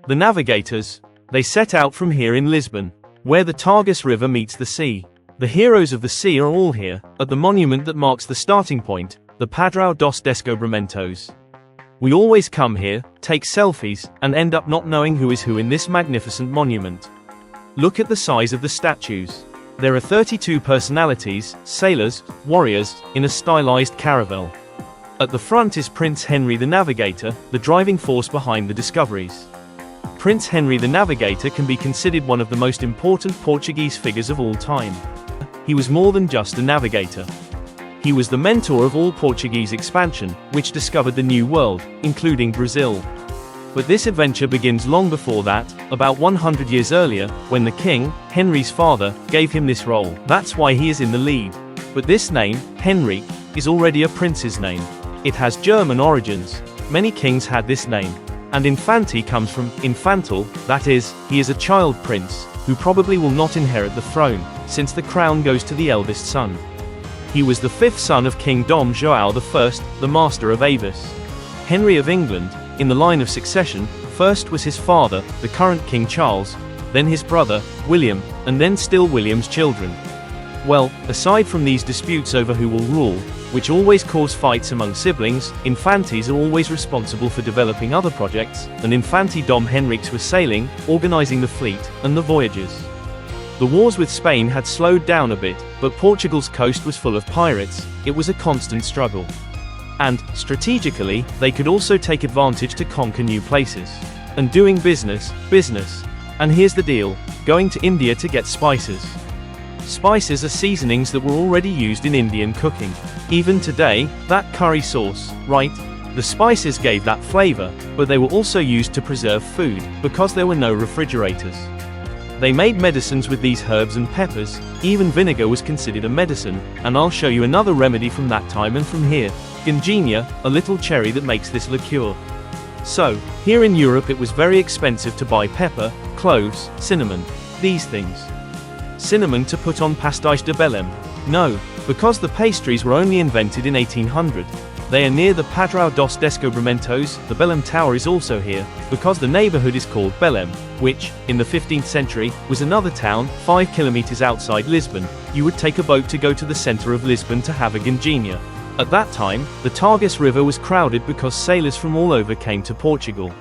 The Navigators. They set out from here in Lisbon, where the Tagus River meets the sea. The heroes of the sea are all here, at the monument that marks the starting point, the PADRAO dos Descobrimentos. We always come here, take selfies, and end up not knowing who is who in this magnificent monument. Look at the size of the statues. There are 32 personalities, sailors, warriors, in a stylized caravel. At the front is Prince Henry the Navigator, the driving force behind the discoveries. Prince Henry the Navigator can be considered one of the most important Portuguese figures of all time. He was more than just a navigator. He was the mentor of all Portuguese expansion, which discovered the New World, including Brazil. But this adventure begins long before that, about 100 years earlier, when the king, Henry's father, gave him this role. That's why he is in the lead. But this name, Henry, is already a prince's name. It has German origins. Many kings had this name. And Infante comes from infantil, that is, he is a child prince, who probably will not inherit the throne, since the crown goes to the eldest son. He was the fifth son of King Dom João I, the master of Avis. Henry of England, in the line of succession, first was his father, the current King Charles, then his brother, William, and then still William's children. Well, aside from these disputes over who will rule, which always cause fights among siblings, Infantes are always responsible for developing other projects, and Infante Dom Henriques was sailing, organizing the fleet, and the voyages. The wars with Spain had slowed down a bit, but Portugal's coast was full of pirates. It was a constant struggle. And, strategically, they could also take advantage to conquer new places. And doing business. And here's the deal, going to India to get spices. Spices are seasonings that were already used in Indian cooking. Even today, that curry sauce, right? The spices gave that flavor, but they were also used to preserve food, because there were no refrigerators. They made medicines with these herbs and peppers. Even vinegar was considered a medicine, and I'll show you another remedy from that time and from here. Gingenia, a little cherry that makes this liqueur. So, here in Europe it was very expensive to buy pepper, cloves, cinnamon, these things. Cinnamon to put on pastéis de Belém. No, because the pastries were only invented in 1800. They are near the PADRAO dos Descobrimentos. The Belém Tower is also here, because the neighborhood is called Belém, which, in the 15th century, was another town, 5 kilometers outside Lisbon. You would take a boat to go to the center of Lisbon to have a gingenia. At that time, the Tagus River was crowded because sailors from all over came to Portugal.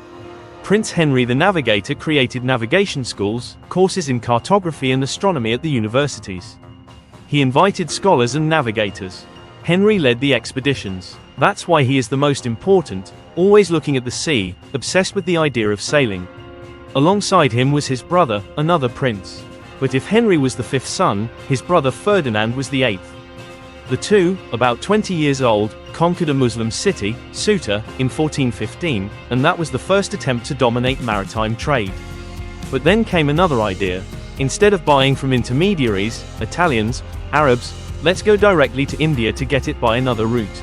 Prince Henry the Navigator created navigation schools, courses in cartography and astronomy at the universities. He invited scholars and navigators. Henry led the expeditions. That's why he is the most important, always looking at the sea, obsessed with the idea of sailing. Alongside him was his brother, another prince. But if Henry was the fifth son, his brother Ferdinand was the eighth. The two, about 20 years old, conquered a Muslim city, Ceuta, in 1415, and that was the first attempt to dominate maritime trade. But then came another idea. Instead of buying from intermediaries, Italians, Arabs, let's go directly to India to get it by another route.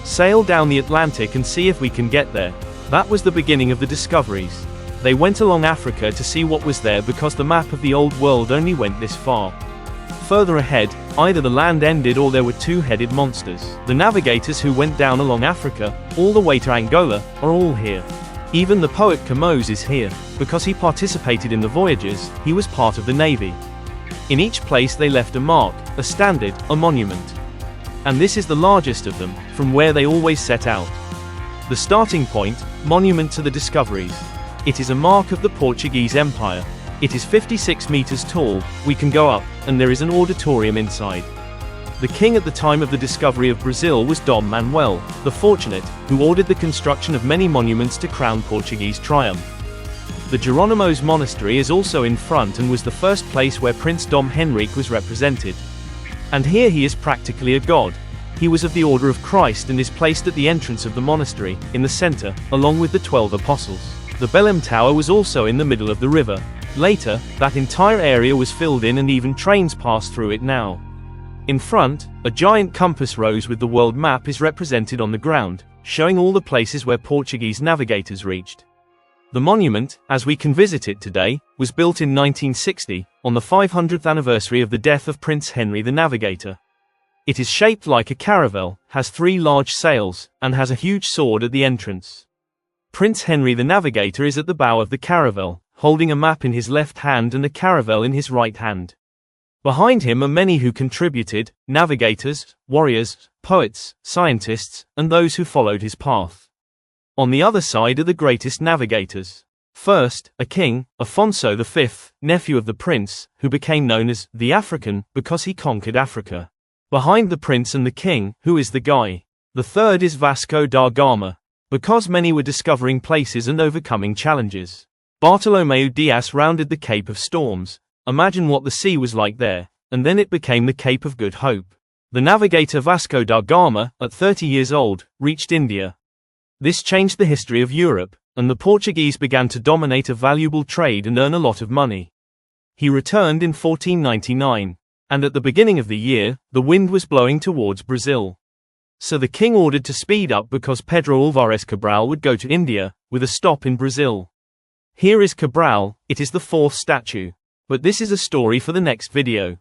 Sail down the Atlantic and see if we can get there. That was the beginning of the discoveries. They went along Africa to see what was there because the map of the old world only went this far. Further ahead, either the land ended or there were two-headed monsters. The navigators who went down along Africa, all the way to Angola, are all here. Even the poet Camões is here, because he participated in the voyages, he was part of the navy. In each place they left a mark, a standard, a monument. And this is the largest of them, from where they always set out. The starting point, monument to the discoveries. It is a mark of the Portuguese Empire. It is 56 meters tall, we can go up, and there is an auditorium inside. The king at the time of the discovery of Brazil was Dom Manuel, the Fortunate, who ordered the construction of many monuments to crown Portuguese triumph. The Jerónimos Monastery is also in front and was the first place where Prince Dom Henrique was represented. And here he is practically a god. He was of the Order of Christ and is placed at the entrance of the monastery, in the center, along with the 12 apostles. The Belém Tower was also in the middle of the river. Later, that entire area was filled in and even trains pass through it now. In front, a giant compass rose with the world map is represented on the ground, showing all the places where Portuguese navigators reached. The monument, as we can visit it today, was built in 1960, on the 500th anniversary of the death of Prince Henry the Navigator. It is shaped like a caravel, has 3 large sails, and has a huge sword at the entrance. Prince Henry the Navigator is at the bow of the caravel, holding a map in his left hand and a caravel in his right hand. Behind him are many who contributed, navigators, warriors, poets, scientists, and those who followed his path. On the other side are the greatest navigators. First, a king, Afonso V, nephew of the prince, who became known as the African because he conquered Africa. Behind the prince and the king, who is the guy? The third is Vasco da Gama, because many were discovering places and overcoming challenges. Bartolomeu Dias rounded the Cape of Storms. Imagine what the sea was like there, and then it became the Cape of Good Hope. The navigator Vasco da Gama, at 30 years old, reached India. This changed the history of Europe, and the Portuguese began to dominate a valuable trade and earn a lot of money. He returned in 1499, and at the beginning of the year, the wind was blowing towards Brazil. So the king ordered to speed up because Pedro Álvares Cabral would go to India, with a stop in Brazil. Here is Cabral, it is the fourth statue. But this is a story for the next video.